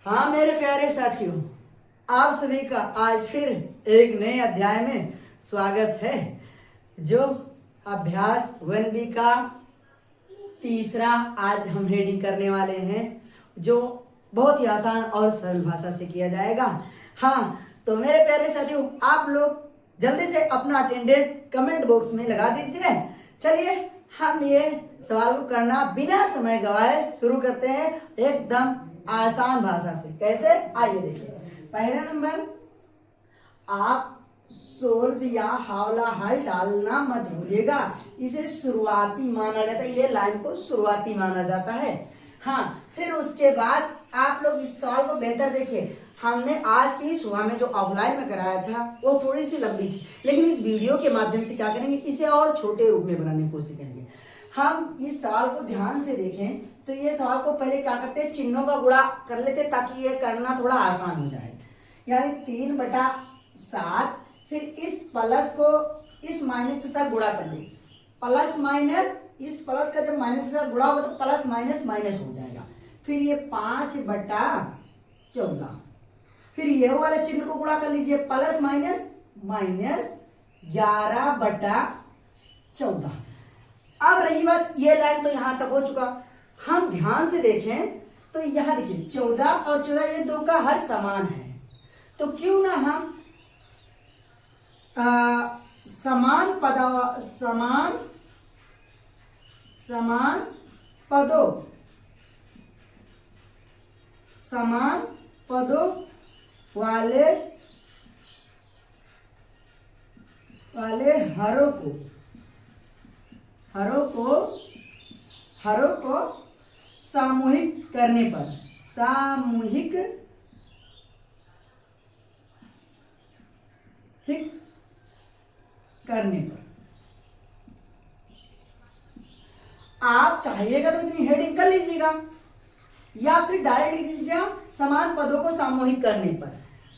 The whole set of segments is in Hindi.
हाँ मेरे प्यारे साथियों, आप सभी का आज फिर एक नए अध्याय में स्वागत है। जो अभ्यास 1B का तीसरा आज हम रीडिंग करने वाले हैं, जो बहुत ही आसान और सरल भाषा से किया जाएगा। हाँ तो मेरे प्यारे साथियों, आप लोग जल्दी से अपना अटेंडेंस कमेंट बॉक्स में लगा दीजिए। चलिए हम ये सवाल को करना बिना समय गवाए शुरू करते हैं, एकदम आसान भाषा से। कैसे, आइए देखिए। पहला नंबर, आप सोल्व या हौला हल डालना मत भूलिएगा, इसे शुरुआती माना जाता है, ये लाइन को शुरुआती माना जाता है। हाँ, फिर उसके बाद आप लोग इस सवाल को बेहतर देखिए। हमने आज की ही सुबह में जो ऑफलाइन में कराया था वो थोड़ी सी लंबी थी, लेकिन इस वीडियो के माध्यम से क्या करेंगे, इसे और छोटे रूप में बनाने की कोशिश करेंगे। हम इस सवाल को ध्यान से देखें तो ये सवाल को पहले क्या करते हैं, चिन्हों का गुणा कर लेते हैं ताकि ये करना थोड़ा आसान हो जाए। यानी 3/7, फिर इस प्लस को इस माइनस के साथ गुणा कर लो, प्लस माइनस, इस प्लस का जब माइनस के साथ गुणा होगा तो प्लस माइनस माइनस हो जाएगा। फिर ये 5/14, फिर ये वाला चिन्ह को गुणा कर लीजिए, प्लस माइनस माइनस 11/14। अब रही बात, ये लाइन तो यहां तक हो चुका। हम ध्यान से देखें तो यहां देखिए 14 और 14 ये दो का हर समान है, तो क्यों ना हम समान पदों वाले हरों को सामूहिक करने पर आप चाहिएगा तो इतनी हेडिंग कर लीजिएगा, या फिर डायरेक्ट लिख दीजिए समान पदों को सामूहिक करने पर।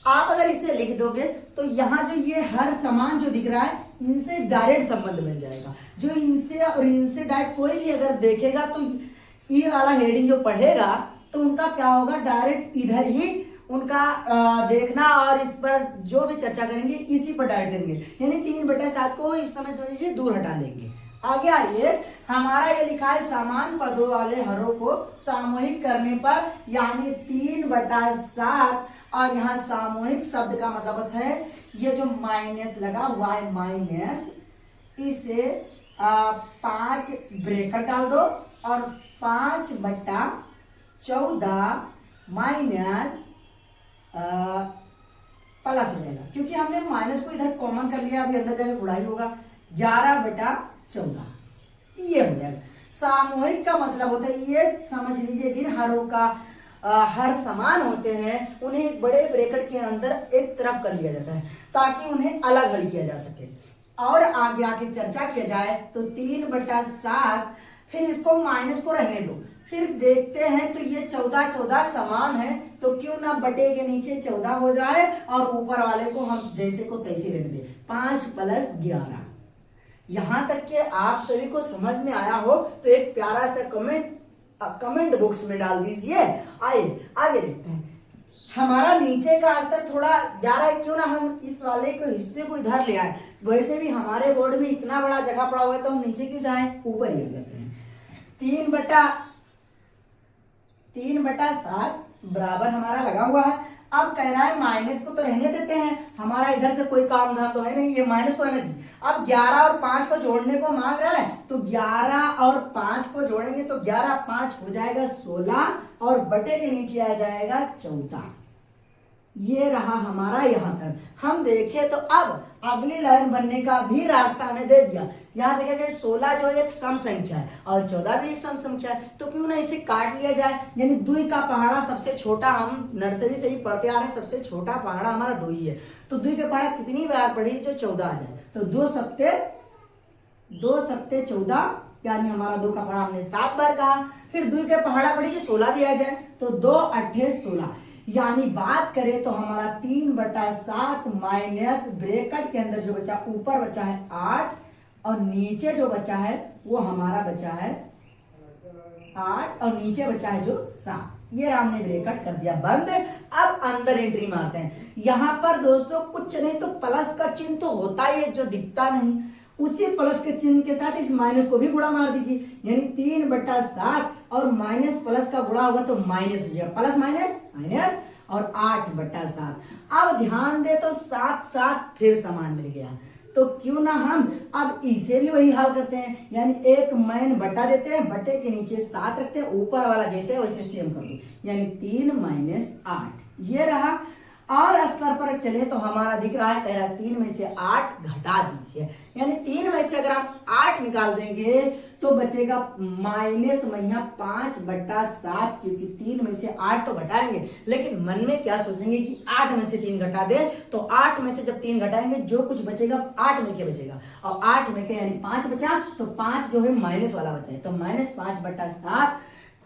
आप अगर इसे लिख दोगे तो यहाँ जो ये हर समान जो दिख रहा है, इनसे डायरेक्ट संबंध बन जाएगा। जो इनसे और इनसे डायरेक्ट कोई भी अगर देखेगा तो ये वाला हेडिंग जो पढ़ेगा तो उनका क्या होगा, डायरेक्ट इधर ही उनका देखना, और इस पर जो भी चर्चा करेंगे इसी पर डायरेक्ट करेंगे। यानी 3/7 को इस समय समझिए दूर हटा लेंगे। आगे आइए, हमारा ये लिखा है समान पदों वाले हरों को सामूहिक करने पर, यानी 3/7। और यहाँ सामूहिक शब्द का मतलब होता है ये जो माइनस लगा हुआ है, माइनस, इसे 5 ब्रैकेट डाल दो और 5/14 माइनस प्लस हो जाएगा, क्योंकि हमने माइनस को इधर कॉमन कर लिया, अभी अंदर जाकर गुणाई होगा, 11/14 ये हो जाएगा। सामूहिक का मतलब होता है, ये समझ लीजिए जिन हरों का हर समान होते हैं उन्हें एक बड़े ब्रैकेट के अंदर एक तरफ कर लिया जाता है ताकि उन्हें अलग हल किया जा सके। और आगे आके चर्चा किया जाए तो 3/7, फिर इसको माइनस को रहने दो, फिर देखते हैं तो ये 14 समान है, तो क्यों ना बटे के नीचे 14 हो जाए और ऊपर वाले को हम जैसे को तैसे रख दे, 5 + 11। यहां तक कि आप सभी को समझ में आया हो तो एक प्यारा सा कमेंट बॉक्स में डाल दीजिए। आइए आगे देखते हैं। हमारा नीचे का स्तर थोड़ा जा रहा है, क्यों ना हम इस वाले को हिस्से को इधर ले आए। वैसे भी हमारे बोर्ड में इतना बड़ा जगह पड़ा हुआ है तो हम नीचे क्यों जाएं, ऊपर ही आ जाते हैं। 3/7 बराबर हमारा लगा हुआ है। अब कह रहा है माइनस को तो रहने देते हैं, हमारा इधर से कोई काम धाम तो है नहीं, ये माइनस को रहने दीजिए। अब 11 और 5 को जोड़ने को मांग रहा है, तो 11 और 5 को जोड़ेंगे तो 11 5 हो जाएगा 16 और बटे के नीचे आ जाएगा 14। ये रहा हमारा यहां तक। हम देखें तो अब अगली लाइन बनने का भी रास्ता हमें दे दिया। यहाँ देखा जाए 16 जो एक सम संख्या है और 14 भी एक सम संख्या है, तो क्यों ना इसे काट लिया जाए। यानी 2 का पहाड़ा सबसे छोटा, हम नर्सरी से ही पढ़ते आ रहे हैं, सबसे छोटा पहाड़ा हमारा 2 ही है। तो 2 के पहाड़ा कितनी बार पढ़ी, जो 14 आ जाए, तो 2 सत्ते 14, यानी हमारा 2 का पहाड़ा हमने 7 बार कहा। फिर 2 के पहाड़ा पढ़ी कि 16 भी आ जाए, तो 2 8 16, यानी बात करें तो हमारा 3/7 माइनस ब्रैकेट के अंदर जो बचा, ऊपर बचा है 8 और नीचे जो बचा है वो हमारा बचा है 8 और नीचे बचा है जो 7। ये हमने ब्रैकेट कर दिया बंद। अब अंदर एंट्री मारते हैं। यहाँ पर दोस्तों कुछ नहीं तो प्लस का चिन्ह तो होता ही है जो दिखता नहीं, उसी प्लस के चिन्ह के साथ इस माइनस को भी गुणा मार दीजिए, यानी 3/7 और माइनस प्लस का गुणा होगा तो माइनस हो जाएगा, प्लस माइनस माइनस और 8/7। अब ध्यान दे तो 7 फिर समान मिल गया, तो क्यों ना हम अब इसे भी वही हाल करते हैं, यानी एक मैन बटा देते हैं, बटे के नीचे 7 रखते हैं, ऊपर वाला जैसे वैसे सेम कर दो, यानी 3 - 8 ये रहा। और स्तर पर चले तो हमारा दिख रहा है, कह रहा है 3 में से 8 घटा दीजिए, यानी 3 में से अगर हम 8 निकाल देंगे तो बचेगा -5/7, क्योंकि 3 में से 8 तो घटाएंगे, लेकिन मन में क्या सोचेंगे कि 8 में से 3 घटा दे, तो 8 में से जब 3 घटाएंगे जो कुछ बचेगा 8 में क्या बचेगा, और 8 में क्या यानी 5 बचा, तो 5 जो है माइनस वाला बचा है, तो -5/7।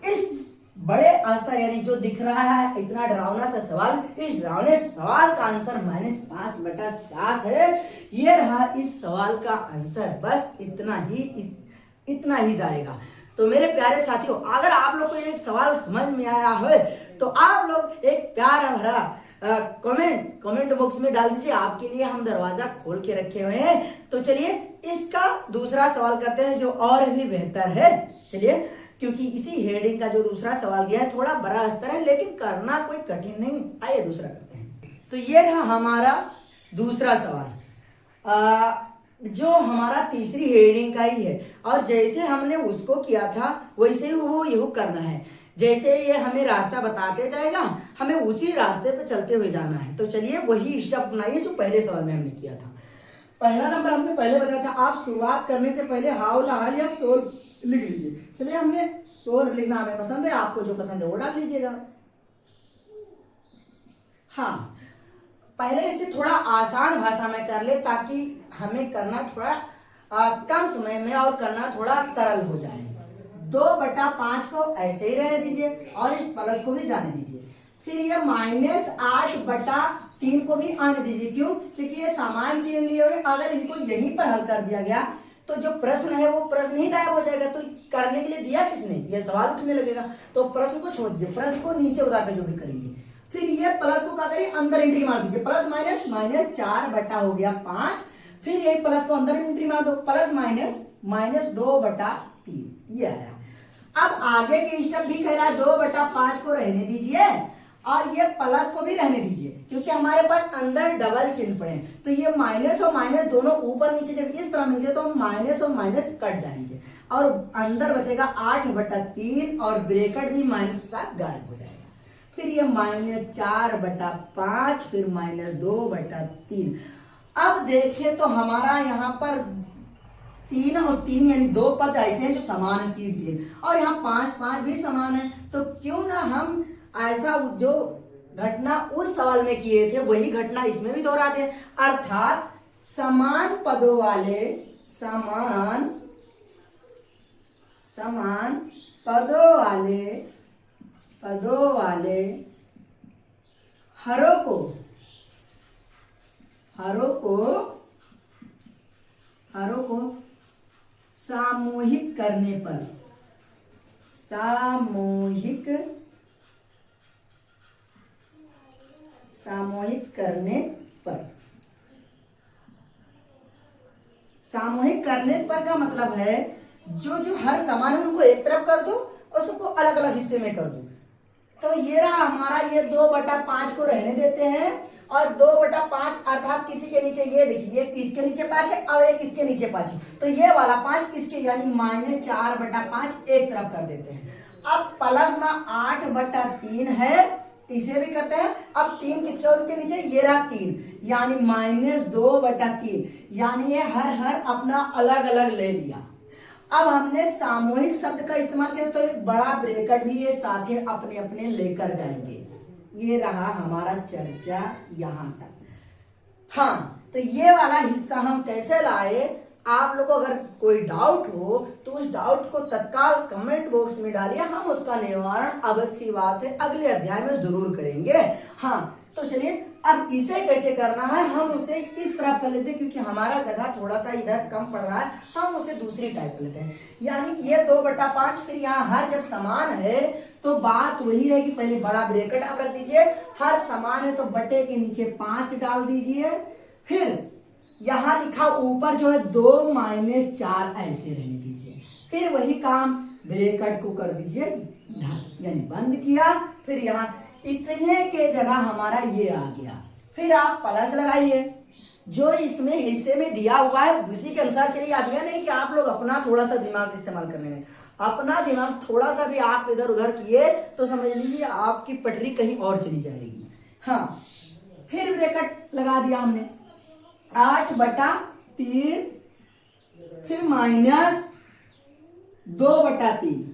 इस बड़े स्तर यानी जो दिख रहा है इतना डरावना सा सवाल, इस डरावने सवाल का आंसर -5/7 है। ये रहा इस सवाल का आंसर, बस इतना ही जाएगा। तो मेरे प्यारे साथियों, अगर आप लोग को एक सवाल समझ में आया है तो आप लोग एक प्यारा भरा कमेंट बॉक्स में डाल दीजिए, आपके लिए हम दरवाजा खोल के रखे हुए हैं। तो चलिए इसका दूसरा सवाल करते हैं जो और भी बेहतर है। चलिए, क्योंकि इसी हेडिंग का जो दूसरा सवाल दिया है थोड़ा बड़ा स्तर है, लेकिन करना कोई कठिन नहीं। आइए दूसरा करते हैं। तो ये रहा हमारा दूसरा सवाल, जो हमारा तीसरी हेडिंग का ही है, और जैसे हमने उसको किया था वैसे ही वो यू करना है। जैसे ये हमें रास्ता बताते जाएगा, हमें उसी रास्ते पे चलते हुए जाना है। तो चलिए वही स्टेप अपनाइए जो पहले सवाल में हमने किया था। पहला नंबर हमने पहले बताया था, आप शुरुआत करने से पहले हाउ लाल या सोल लिख लीजिए। चलिए, हमने सोल लिखना हमें पसंद है, आपको जो पसंद है वो डाल दीजिएगा। हाँ, पहले इसे थोड़ा आसान भाषा में कर ले ताकि हमें करना थोड़ा कम समय में और करना थोड़ा सरल हो जाए। 2/5 को ऐसे ही रहने दीजिए और इस प्लस को भी जाने दीजिए। फिर ये -8/3 को भी आने दीजिए। क्यों? क्योंकि ये समान चिन्ह लिए हुए, अगर इनको यहीं पर हल कर दिया गया तो जो प्रश्न है वो प्रश्न ही गायब हो जाएगा। तो करने के लिए दिया किसने, ये सवाल उठने लगेगा, तो प्रश्न को छोड़ दीजिए, प्रश्न को नीचे उतार कर जो भी करेंगे। फिर ये प्लस को क्या करिए, अंदर एंट्री मार दीजिए, प्लस माइनस -4 हो गया 5। फिर यही प्लस को अंदर एंट्री मार दो, प्लस -2/3 ये आया। अब आगे के स्टेप भी कह रहा है 2/5 को रहने दीजिए और ये प्लस को भी रहने दीजिए, क्योंकि हमारे पास अंदर डबल चिन्ह पड़े, तो ये माइनस और माइनस दोनों ऊपर नीचे जब इस तरह मिलते तो माइनस और माइनस कट जाएंगे और अंदर बचेगा 8/3 और ब्रैकेट भी -7 गायब हो जाएगा। फिर ये -4/5, फिर -2/3। अब देखें तो हमारा यहाँ पर 3 और 3 यानी 2 पद ऐसे हैं जो समान है, 3 और यहाँ 5 भी समान है। तो क्यों ना हम ऐसा जो घटना उस सवाल में किए थे वही घटना इसमें भी दोहरा दें, अर्थात समान पदों वाले हरों को सामूहिक करने पर का मतलब है जो हर समान उनको एक तरफ कर दो और सबको अलग अलग हिस्से में कर दो। तो ये रहा हमारा, ये 2/5 को रहने देते हैं और 2/5 अर्थात किसी के नीचे ये देखिए, इसके नीचे 5 है और एक इसके नीचे 5 है, तो ये वाला 5 इसके यानी -4/5 एक तरफ कर देते हैं। अब प्लस में 8/3 है, इसे भी करते हैं। अब 3 किसके और उनके नीचे, ये रहा 3 यानी -2/3, यानी ये हर अपना अलग अलग ले लिया। अब हमने सामूहिक शब्द का इस्तेमाल किया तो एक बड़ा ब्रैकेट भी ये साथ ही अपने अपने लेकर जाएंगे। ये रहा हमारा चर्चा यहां तक। हाँ, तो ये वाला हिस्सा हम कैसे लाए, आप लोगों को अगर कोई डाउट हो तो उस डाउट को तत्काल कमेंट बॉक्स में डालिए, हम उसका निवारण अवश्य बात है अगले अध्याय में जरूर करेंगे। हाँ, तो चलिए अब इसे कैसे करना है, हम उसे इस तरफ कर लेते हैं क्योंकि हमारा जगह थोड़ा सा इधर कम पड़ रहा है, हम उसे दूसरी टाइप कर लेते हैं। यानी ये 2/5, फिर यहाँ हर जब समान है तो बात वही रहेगी, पहले बड़ा ब्रैकेट आप रख दीजिए, हर समान है तो बटे के नीचे 5 डाल दीजिए, फिर यहां लिखा ऊपर जो है 2 - 4 ऐसे रहने दीजिए, फिर वही काम ब्रैकेट को कर दीजिए ढक, यानी बंद किया, फिर यहाँ इतने के जगह हमारा ये आ गया, फिर आप प्लस लगाइए, जो इसमें हिस्से में दिया हुआ है उसी के अनुसार चलिए। आप यह नहीं कि आप लोग अपना थोड़ा सा दिमाग इस्तेमाल करने में, अपना दिमाग थोड़ा सा भी आप इधर उधर किए तो समझ लीजिए आपकी पटरी कहीं और चली जाएगी। हाँ, फिर ब्रैकेट लगा दिया हमने 8/3, फिर -2/3,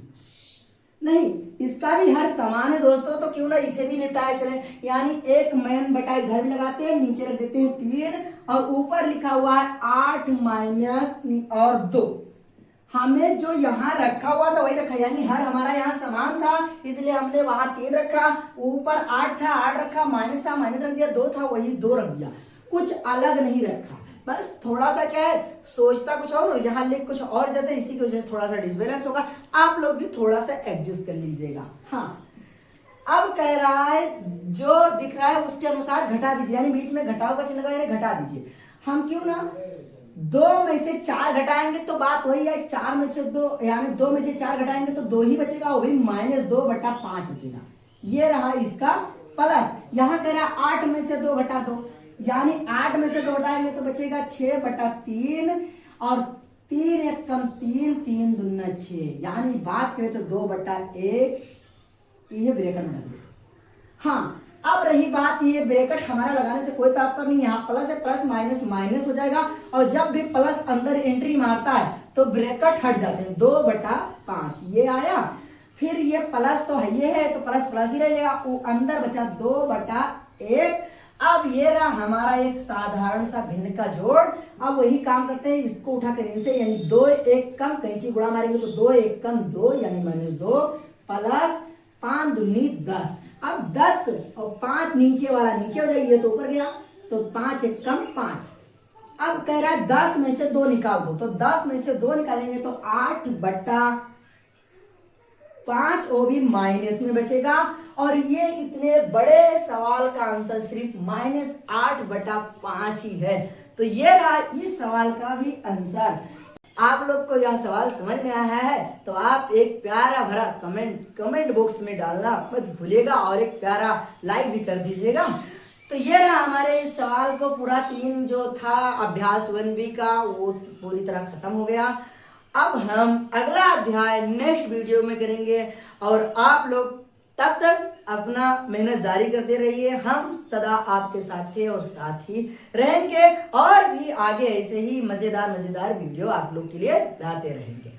नहीं इसका भी हर समान है दोस्तों, तो क्यों ना इसे भी निपटाए चले, यानी 1 - बटा इधर भी लगाते हैं, नीचे रख देते हैं 3 और ऊपर लिखा हुआ है 8 - और 2। हमें जो यहाँ रखा हुआ था वही रखा, यानी हर हमारा यहाँ समान था इसलिए हमने वहां 3 रखा, ऊपर 8 था 8 रखा, माइनस था माइनस रख दिया, 2 था वही 2 रख दिया, कुछ अलग नहीं रखा। बस थोड़ा सा क्या है, सोचता कुछ और यहाँ लिख कुछ और जाता है, इसी की वजह से थोड़ा सा डिसबैलेंस होगा, आप लोग भी थोड़ा सा एडजस्ट कर लीजिएगा। हाँ, अब कह रहा है जो दिख रहा है उसके अनुसार घटा दीजिए, यानी बीच में घटाव का चिन्ह यानी घटा दीजिए। हम क्यों ना 2 में से 4 घटाएंगे तो बात वही है, 4 में से 2 यानी 2 में से 4 घटाएंगे तो 2 ही बचेगा, वो भी -2/5 बचेगा। ये रहा इसका प्लस, यहाँ कह रहा है 8 में से 2 घटा दो, यानी 8 में से 2 घटाएंगे तो बचेगा 6/3 और 3 1 कम 3, 3 दूना 6, यानी बात करें तो 2/1, ये ब्रैकेट में लग गया। हाँ, अब रही बात, ये ब्रैकेट हमारा लगाने से कोई तात्पर्य नहीं, यहाँ प्लस है, प्लस माइनस माइनस हो जाएगा, और जब भी प्लस अंदर एंट्री मारता है तो ब्रैकेट हट जाते हैं, 2/5 ये आया, फिर ये प्लस तो है ये है तो प्लस प्लस ही रहेगा, अंदर बचा 2/1। अब ये रहा हमारा एक साधारण सा भिन्न का जोड़। अब वही काम करते हैं, इसको उठा कर इनसे, यानी 2 1 कम, कैंची गुणा मारेंगे तो 2 1 कम 2 यानी -2 प्लस 5 दूनी 10। अब 10 और 5 नीचे वाला नीचे हो जाएगी, ये तो ऊपर गया, तो 5 1 कम 5। अब कह रहा है 10 में से 2 निकाल दो, तो 10 में से 2 निकालेंगे तो 8/5, वो भी माइनस में बचेगा, और ये इतने बड़े सवाल का आंसर सिर्फ -8/5 ही है। तो ये रहा इस सवाल का भी आंसर। आप लोग को यह सवाल समझ में आया है तो आप एक प्यारा भरा कमेंट बॉक्स में डालना मत भूलिएगा, और एक प्यारा लाइक भी कर दीजिएगा। तो ये रहा हमारे इस सवाल को पूरा 3 जो था अभ्यास 1B का, वो पूरी तरह खत्म हो गया। अब हम अगला अध्याय नेक्स्ट वीडियो में करेंगे, और आप लोग तब तक अपना मेहनत जारी करते रहिए, हम सदा आपके साथ थे और साथ ही रहेंगे, और भी आगे ऐसे ही मजेदार वीडियो आप लोग के लिए लाते रहेंगे।